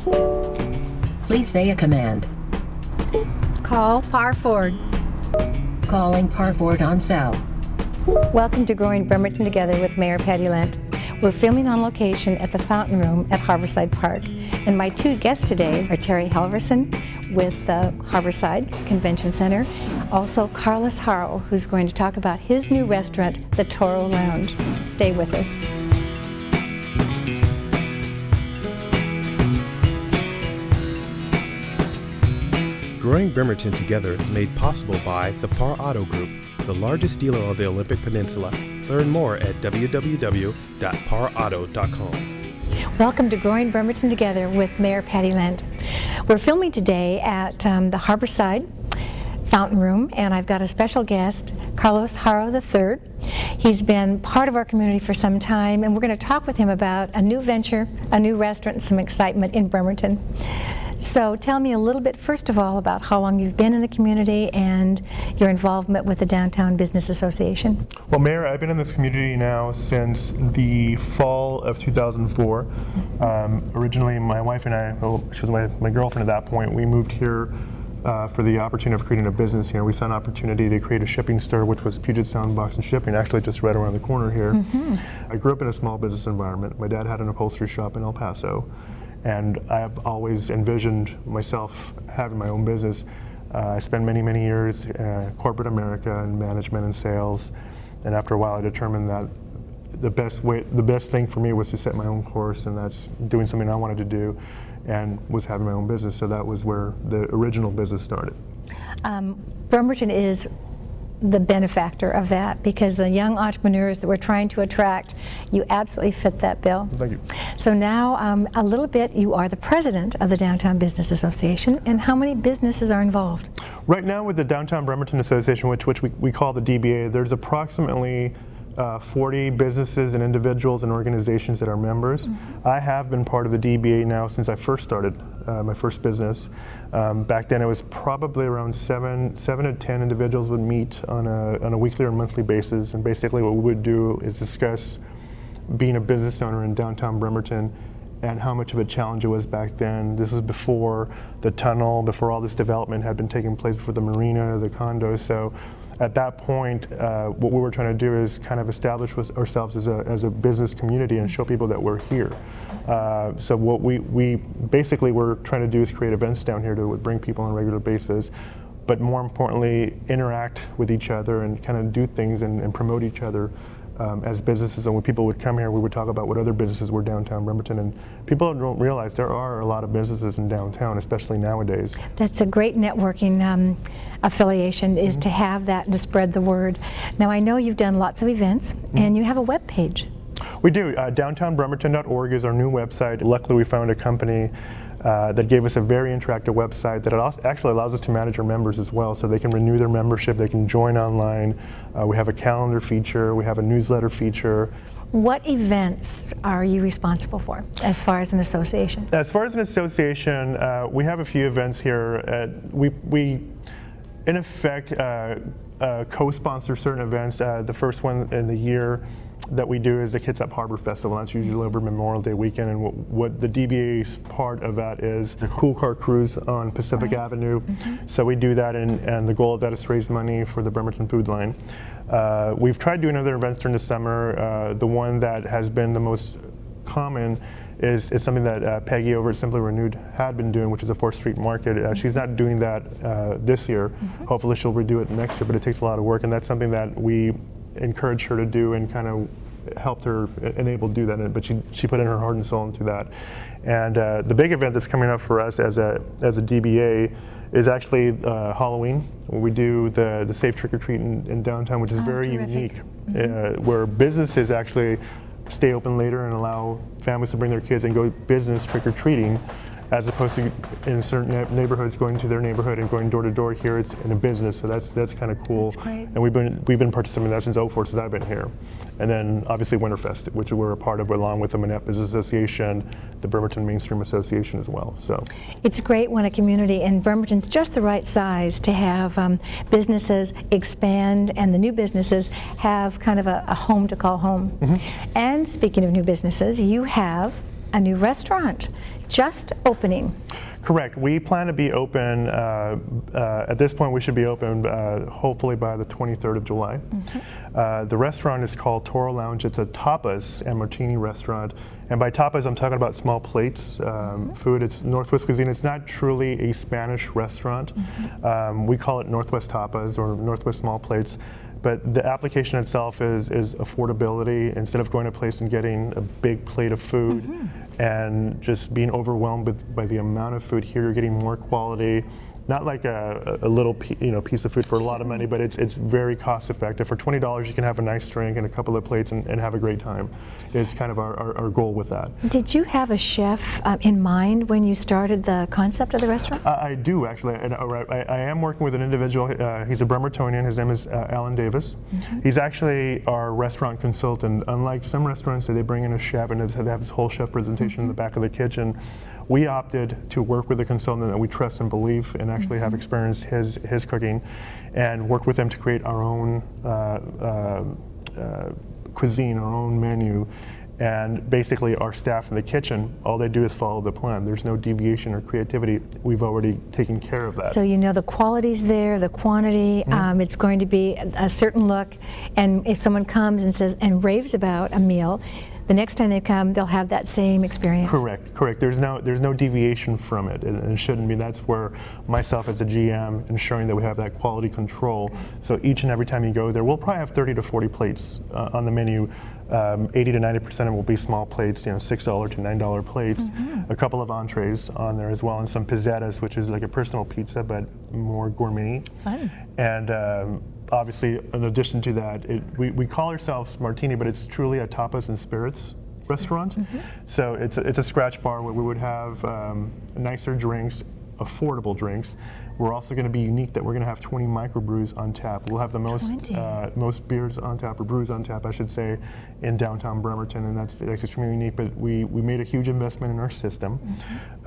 Please say a command. Call Par Ford. Calling Par Ford on cell. Welcome to Growing Bremerton Together with Mayor Patty Lent. We're filming on location at the Fountain Room at Harborside Park. And my two guests today are Terry Halvorson with the Harborside Convention Center, also Carlos Jara, who's going to talk about his new restaurant, the Toro Lounge. Stay with us. Growing Bremerton Together is made possible by the Par Auto Group, the largest dealer on the Olympic Peninsula. Learn more at www.parauto.com. Welcome to Growing Bremerton Together with Mayor Patty Lent. We're filming today at the Harborside Fountain Room, and I've got a special guest, Carlos Jara III. He's been part of our community for some time, and we're going to talk with him about a new venture, a new restaurant, and some excitement in Bremerton. So tell me a little bit, first of all, about how long you've been in the community and your involvement with the Downtown Business Association. Well, Mayor, I've been in this community now since the fall of 2004. Originally, my wife and I, well, she was my girlfriend at that point, we moved here for the opportunity of creating a business here. We saw an opportunity to create a shipping store, which was Puget Sound Box and Shipping, actually just right around the corner here. I grew up in a small business environment. My dad had an upholstery shop in El Paso. And I've always envisioned myself having my own business. I spent many, many years corporate America and management and sales. And after a while, I determined that the best thing for me was to set my own course, and that's doing something I wanted to do, and was having my own business. So that was where the original business started. Bremerton is the benefactor of that, because the young entrepreneurs that we're trying to attract, you absolutely fit that bill. Thank you. So now, a little bit, you are the president of the Downtown Business Association, and how many businesses are involved? Right now with the Downtown Bremerton Association, which we call the DBA, there's approximately 40 businesses and individuals and organizations that are members. I have been part of the DBA now since I first started my first business. Back then it was probably around 7 to 10 individuals would meet on a weekly or monthly basis, and basically what we would do is discuss being a business owner in downtown Bremerton and how much of a challenge it was back then. This was before the tunnel, before all this development had been taking place, before the marina, the condos. So at that point, what we were trying to do is kind of establish ourselves as a business community and show people that we're here. So what we basically were trying to do is create events down here to bring people on a regular basis, but more importantly, interact with each other and kind of do things and promote each other as businesses. And when people would come here, we would talk about what other businesses were downtown Bremerton, and people don't realize there are a lot of businesses in downtown, especially nowadays. That's a great networking affiliation, is to have that and to spread the word. Now, I know you've done lots of events, and you have a web page. We do. Downtownbremerton.org is our new website. Luckily, we found a company that gave us a very interactive website that actually allows us to manage our members as well, so they can renew their membership, they can join online. We have a calendar feature, we have a newsletter feature. What events are you responsible for as far as an association? As far as an association, we have a few events here. We in effect, co-sponsor certain events. The first one in the year that we do is the Kitsap Harbor Festival. That's usually over Memorial Day weekend, and what the DBA's part of that is the Cool Car Cruise on Pacific Avenue. So we do that, and the goal of that is to raise money for the Bremerton Food Line. We've tried doing other events during the summer. The one that has been the most common is something that Peggy over at Simply Renewed had been doing, which is a 4th Street Market. She's not doing that this year. Hopefully she'll redo it next year, but it takes a lot of work, and that's something that we encouraged her to do and kind of helped her enable to do that. But she put in her heart and soul into that. And the big event that's coming up for us as a DBA is actually Halloween. We do the Safe Trick or Treat in downtown, which is very unique, where businesses actually stay open later and allow families to bring their kids and go business trick-or-treating, as opposed to in certain neighborhoods going to their neighborhood and going door to door. Here it's in a business, so that's kind of cool. That's great. And we've been participating in that since 2004, since I've been here. And then obviously Winterfest, which we're a part of, along with the Manette Business Association, the Bremerton Mainstream Association as well. So it's great when a community, and Bremerton's just the right size to have businesses expand, and the new businesses have kind of a home to call home. And speaking of new businesses, you have a new restaurant just opening. Correct. We plan to be open, at this point we should be open hopefully by the 23rd of July. The restaurant is called Toro Lounge. It's a tapas and martini restaurant. And by tapas, I'm talking about small plates, food. It's Northwest cuisine. It's not truly a Spanish restaurant. We call it Northwest Tapas or Northwest Small Plates. But the application itself is affordability. Instead of going to a place and getting a big plate of food and just being overwhelmed by the amount of food, here you're getting more quality. Not like a little piece of food for a lot of money, but it's very cost effective. For $20, you can have a nice drink and a couple of plates and have a great time. Is kind of our goal with that. Did you have a chef in mind when you started the concept of the restaurant? I do, actually. I am working with an individual. He's a Bremertonian. His name is Alan Davis. He's actually our restaurant consultant. Unlike some restaurants that they bring in a chef and they have this whole chef presentation in the back of the kitchen, we opted to work with a consultant that we trust and believe and actually have experienced his cooking, and worked with them to create our own cuisine, our own menu. And basically our staff in the kitchen, all they do is follow the plan. There's no deviation or creativity. We've already taken care of that. So you know the quality's there, the quantity, it's going to be a certain look, and if someone comes and says and raves about a meal, the next time they come, they'll have that same experience. Correct. There's no deviation from it, and it shouldn't be. That's where myself as a GM ensuring that we have that quality control. So each and every time you go there, we'll probably have 30 to 40 plates on the menu. 80 to 90% of them will be small plates, $6 to $9 plates. A couple of entrees on there as well, and some pizzettas, which is like a personal pizza but more gourmet. Fun. And obviously, in addition to that, we call ourselves Martini, but it's truly a tapas and spirits restaurant. So it's a scratch bar where we would have nicer drinks, affordable drinks. We're also going to be unique that we're going to have 20 microbrews on tap. We'll have the most beers on tap, or brews on tap, I should say, in downtown Bremerton, and that's extremely unique. But we made a huge investment in our system.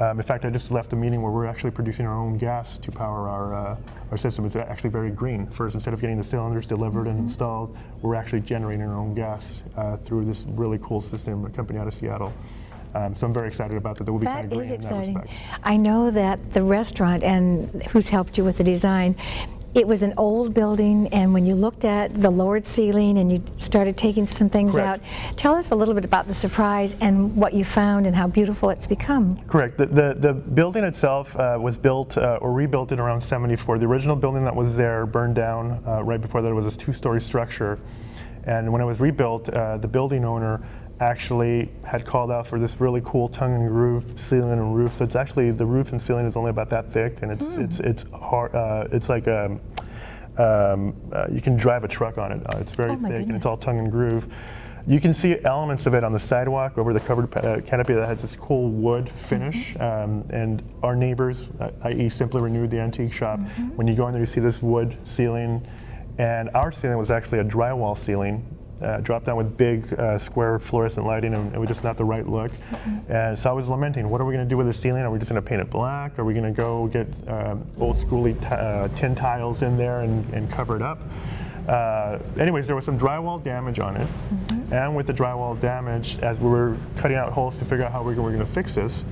In fact, I just left a meeting where we're actually producing our own gas to power our system. It's actually very green. First, instead of getting the cylinders delivered and installed, we're actually generating our own gas through this really cool system, a company out of Seattle. So I'm very excited about that. That will be kind of green in that respect. I know that the restaurant, and who's helped you with the design, it was an old building, and when you looked at the lowered ceiling and you started taking some things out, tell us a little bit about the surprise and what you found and how beautiful it's become. Correct. The building itself was built or rebuilt in around '74. The original building that was there burned down right before that. It was this two-story structure, and when it was rebuilt, the building owner actually had called out for this really cool tongue and groove ceiling and roof. So it's actually, the roof and ceiling is only about that thick, and it's hard. It's like you can drive a truck on it. It's very thick, and it's all tongue and groove. You can see elements of it on the sidewalk over the covered canopy that has this cool wood finish. And our neighbors, i.e. Simply Renewed, the antique shop, when you go in there, you see this wood ceiling, and our ceiling was actually a drywall ceiling. Dropped down with big square fluorescent lighting, and it was just not the right look. And so I was lamenting, what are we going to do with the ceiling? Are we just going to paint it black? Are we going to go get old schooly tin tiles in there and cover it up? Anyways, there was some drywall damage on it, and with the drywall damage, as we were cutting out holes to figure out how we were going to fix this,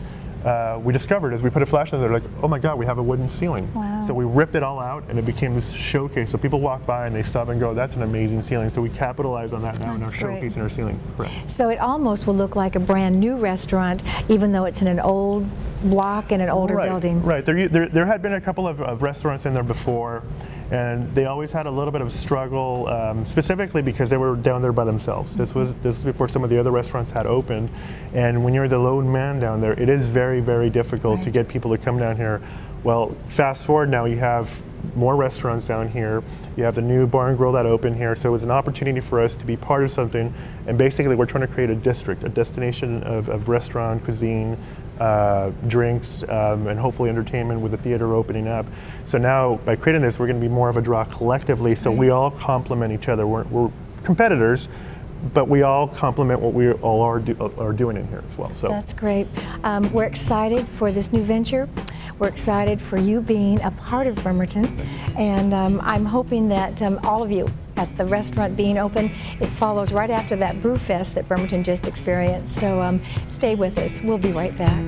we discovered as we put a flashlight there, like, oh my God, we have a wooden ceiling. Wow. So we ripped it all out, and it became this showcase. So people walk by and they stop and go, that's an amazing ceiling. So we capitalize on that now in our showcase and our ceiling. Correct. So it almost will look like a brand new restaurant, even though it's in an old block in an older building. Right. There had been a couple of restaurants in there before, and they always had a little bit of struggle, specifically because they were down there by themselves. This was before some of the other restaurants had opened, and when you're the lone man down there, it is very, very difficult to get people to come down here. Well, fast forward now, you have more restaurants down here. You have the new bar and grill that opened here, so it was an opportunity for us to be part of something. And basically, we're trying to create a district, a destination of restaurant, cuisine, drinks, and hopefully entertainment with the theater opening up. So now, by creating this, we're going to be more of a draw collectively, so we all complement each other. We're competitors, but we all complement what we all are doing in here as well. So that's great. We're excited for this new venture. We're excited for you being a part of Bremerton, and I'm hoping that all of you at the restaurant being open, it follows right after that Brew Fest that Bremerton just experienced. So stay with us. We'll be right back.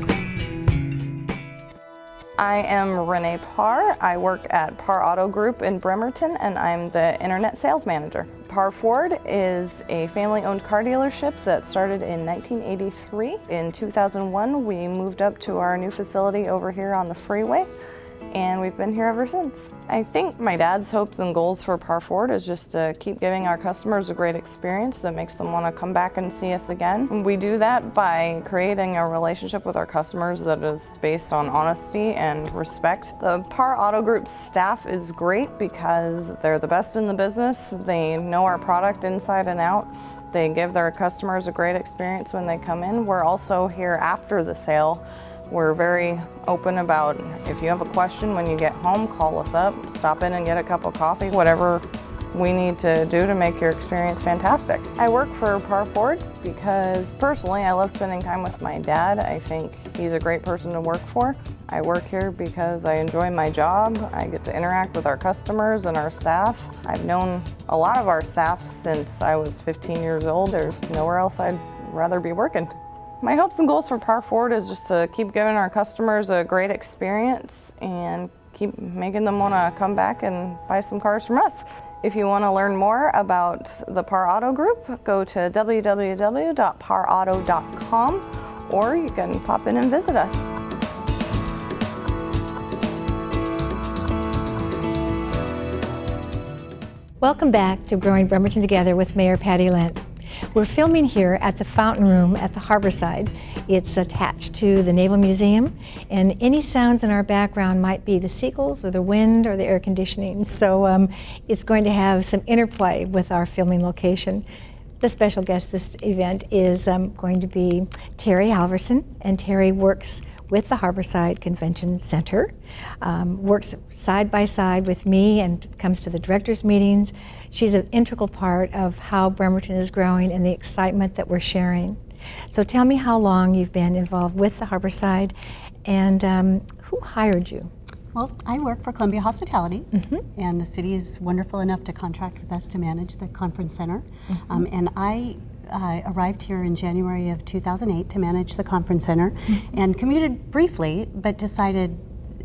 I am Renee Parr. I work at Parr Auto Group in Bremerton, and I'm the Internet Sales Manager. Parr Ford is a family-owned car dealership that started in 1983. In 2001, we moved up to our new facility over here on the freeway, and we've been here ever since. I think my dad's hopes and goals for Parr Ford is just to keep giving our customers a great experience that makes them want to come back and see us again. And we do that by creating a relationship with our customers that is based on honesty and respect. The Parr Auto Group staff is great because they're the best in the business. They know our product inside and out. They give their customers a great experience when they come in. We're also here after the sale. We're very open about if you have a question when you get home, call us up, stop in and get a cup of coffee, whatever we need to do to make your experience fantastic. I work for Parr Ford because personally I love spending time with my dad. I think he's a great person to work for. I work here because I enjoy my job. I get to interact with our customers and our staff. I've known a lot of our staff since I was 15 years old. There's nowhere else I'd rather be working. My hopes and goals for Parr Ford is just to keep giving our customers a great experience and keep making them want to come back and buy some cars from us. If you want to learn more about the Parr Auto Group, go to www.parauto.com or you can pop in and visit us. Welcome back to Growing Bremerton Together with Mayor Patty Lent. We're filming here at the Fountain Room at the Harborside. It's attached to the Naval Museum, and any sounds in our background might be the seagulls or the wind or the air conditioning. So it's going to have some interplay with our filming location. The special guest this event is going to be Terry Halvorson, and Terry works with the Harborside Convention Center, works side by side with me and comes to the directors' meetings. She's an integral part of how Bremerton is growing and the excitement that we're sharing. So tell me how long you've been involved with the Harborside and who hired you? Well, I work for Columbia Hospitality, and the city is wonderful enough to contract with us to manage the conference center. And I arrived here in January of 2008 to manage the conference center and commuted briefly, but decided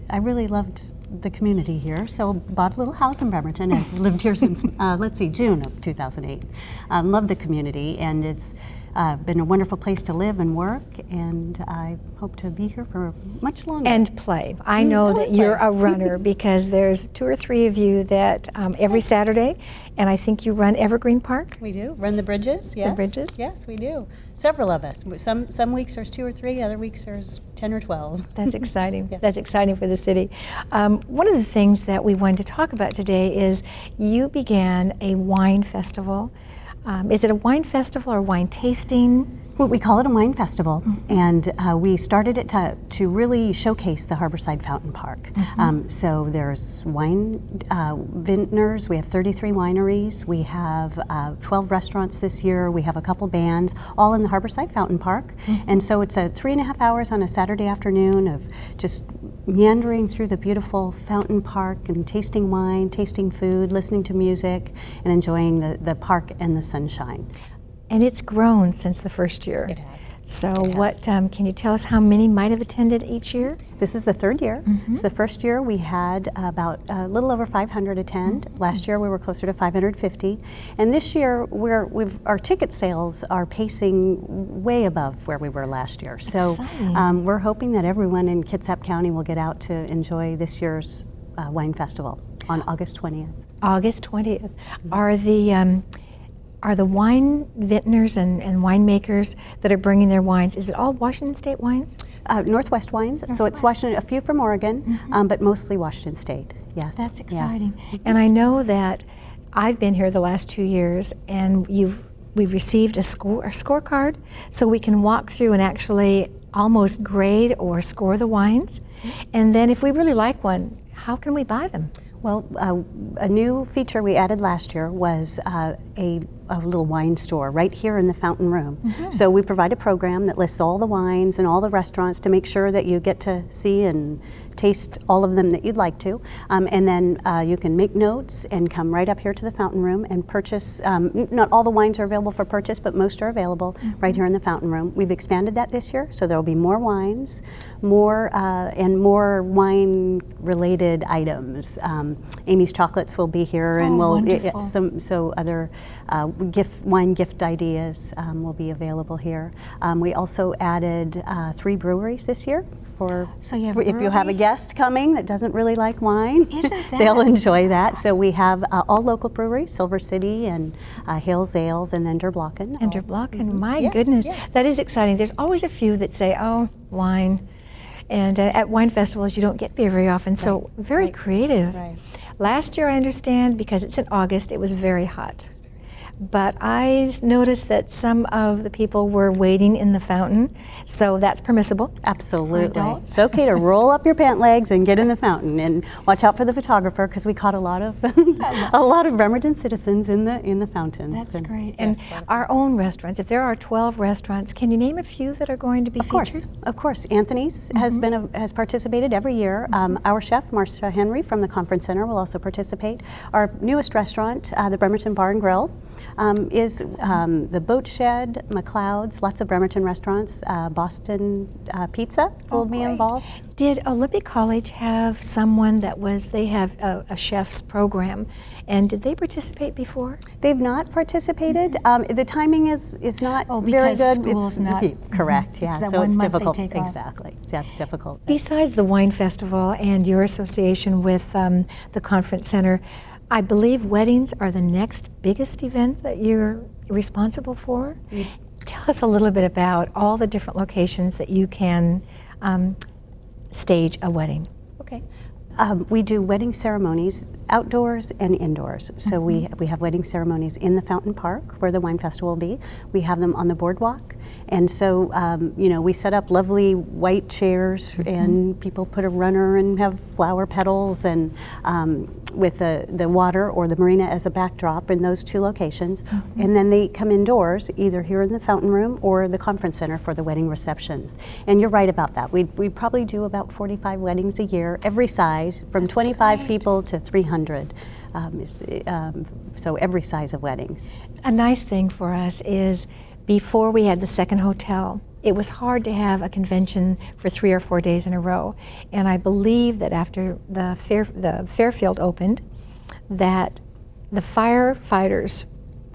I really loved the community here, so bought a little house in Bremerton and lived here since, June of 2008. Love the community, and it's been a wonderful place to live and work, and I hope to be here for much longer. And play. I know that you're a runner because there's 2 or 3 of you that every Saturday, and I think you run Evergreen Park? We do. Run the bridges, yes. The bridges? Yes, we do. Several of us. Some weeks there's 2 or 3, other weeks there's 10 or 12. That's exciting. Yeah. That's exciting for the city. One of the things that we wanted to talk about today is you began a wine festival. Is it a wine festival or wine tasting? Well, we call it a wine festival, and we started it to really showcase the Harborside Fountain Park. So there's wine vintners, we have 33 wineries, we have 12 restaurants this year, we have a couple bands, all in the Harborside Fountain Park. And so it's 3.5 hours on a Saturday afternoon of just meandering through the beautiful fountain park and tasting wine, tasting food, listening to music, and enjoying the park and the sunshine. And it's grown since the first year. It has. So what, can you tell us how many might have attended each year? This is the 3rd year. So the first year we had about a little over 500 attend. Last year we were closer to 550. And this year our ticket sales are pacing way above where we were last year. So we're hoping that everyone in Kitsap County will get out to enjoy this year's wine festival on August 20th. August 20th. Are the wine vintners and winemakers that are bringing their wines, is it all Washington State wines? Northwest wines, so it's Washington, a few from Oregon, but mostly Washington State, yes. That's exciting. Yes. And I know that I've been here the last 2 years, and we've received a scorecard, so we can walk through and actually almost grade or score the wines. And then if we really like one, how can we buy them? Well, a new feature we added last year was a little wine store right here in the fountain room. So we provide a program that lists all the wines and all the restaurants to make sure that you get to see and taste all of them that you'd like to. And then you can make notes and come right up here to the fountain room and purchase. Not all the wines are available for purchase, but most are available right here in the fountain room. We've expanded that this year, so there will be more wines, more wine-related items. Amy's Chocolates will be here, and other wine gift ideas will be available here. We also added 3 breweries this year. If you have a guest coming that doesn't really like wine, they'll enjoy that. So we have all local breweries, Silver City and Hales Ales, and then Der Blocken. And Der Blocken, my goodness, that is exciting. There's always a few that say, oh, wine. And at wine festivals, you don't get beer very often, so very creative. Last year, I understand, because it's in August, it was very hot. But I noticed that some of the people were waiting in the fountain, so that's permissible. Absolutely. It's okay to roll up your pant legs and get in the fountain, and watch out for the photographer, because we caught a lot of Bremerton citizens in the fountains. That's great. And our own restaurants, if there are 12 restaurants, can you name a few that are going to be featured? Of course. Anthony's has participated every year. Our chef, Marcia Henry from the Conference Center, will also participate. Our newest restaurant, the Bremerton Bar and Grill, is the Boat Shed, McLeod's, lots of Bremerton restaurants, Boston Pizza will be involved. Did Olympic College have someone they have a chef's program, and did they participate before? They've not participated. The timing is not very good. School's not correct. Yeah, so it's difficult. They take off. Exactly. That's difficult. Besides the wine festival and your association with the Conference Center, I believe weddings are the next biggest event that you're responsible for. Tell us a little bit about all the different locations that you can stage a wedding. Okay. We do wedding ceremonies outdoors and indoors. So we have wedding ceremonies in the Fountain Park, where the wine festival will be. We have them on the boardwalk. And so, we set up lovely white chairs, and people put a runner and have flower petals, and with the water or the marina as a backdrop in those 2 locations. And then they come indoors, either here in the fountain room or the Conference Center for the wedding receptions. And you're right about that. We probably do about 45 weddings a year, every size, from 25 people to 300. So every size of weddings. A nice thing for us is, before we had the second hotel, it was hard to have a convention for 3 or 4 days in a row. And I believe that after the Fairfield opened, that the firefighters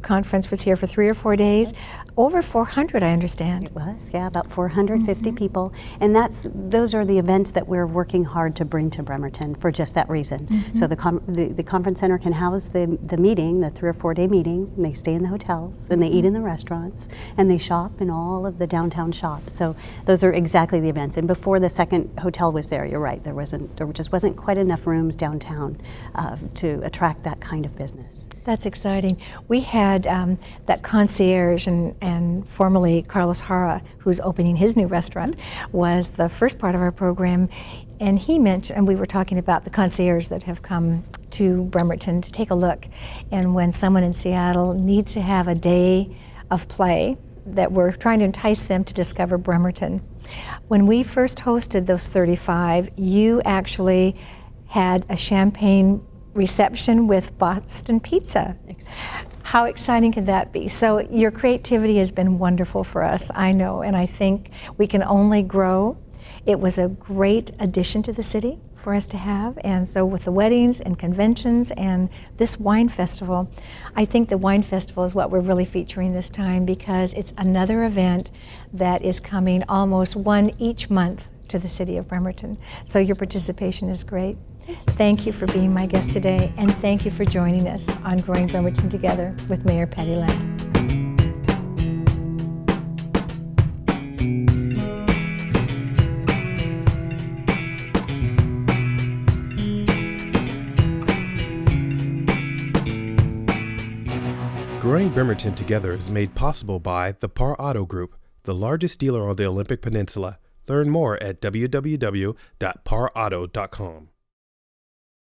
conference was here for 3 or 4 days. Over 400, I understand. It was, yeah, about 450 people. And those are the events that we're working hard to bring to Bremerton for just that reason. So the Conference Center can house the meeting, the 3 or 4 day meeting, and they stay in the hotels, and they eat in the restaurants, and they shop in all of the downtown shops. So those are exactly the events. And before the second hotel was there, you're right, there just wasn't quite enough rooms downtown to attract that kind of business. That's exciting. We had that concierge, and formerly Carlos Jara, who's opening his new restaurant, was the first part of our program. And he mentioned, and we were talking about the concierge that have come to Bremerton to take a look. And when someone in Seattle needs to have a day of play, that we're trying to entice them to discover Bremerton. When we first hosted those 35, you actually had a champagne reception with Boston Pizza. Exactly. How exciting could that be? So your creativity has been wonderful for us, I know, and I think we can only grow. It was a great addition to the city for us to have, and so with the weddings and conventions and this wine festival, I think the wine festival is what we're really featuring this time, because it's another event that is coming almost one each month to the city of Bremerton. So your participation is great. Thank you for being my guest today, and thank you for joining us on Growing Bremerton Together with Mayor Patty Lent. Growing Bremerton Together is made possible by the Par Auto Group, the largest dealer on the Olympic Peninsula. Learn more at www.parauto.com.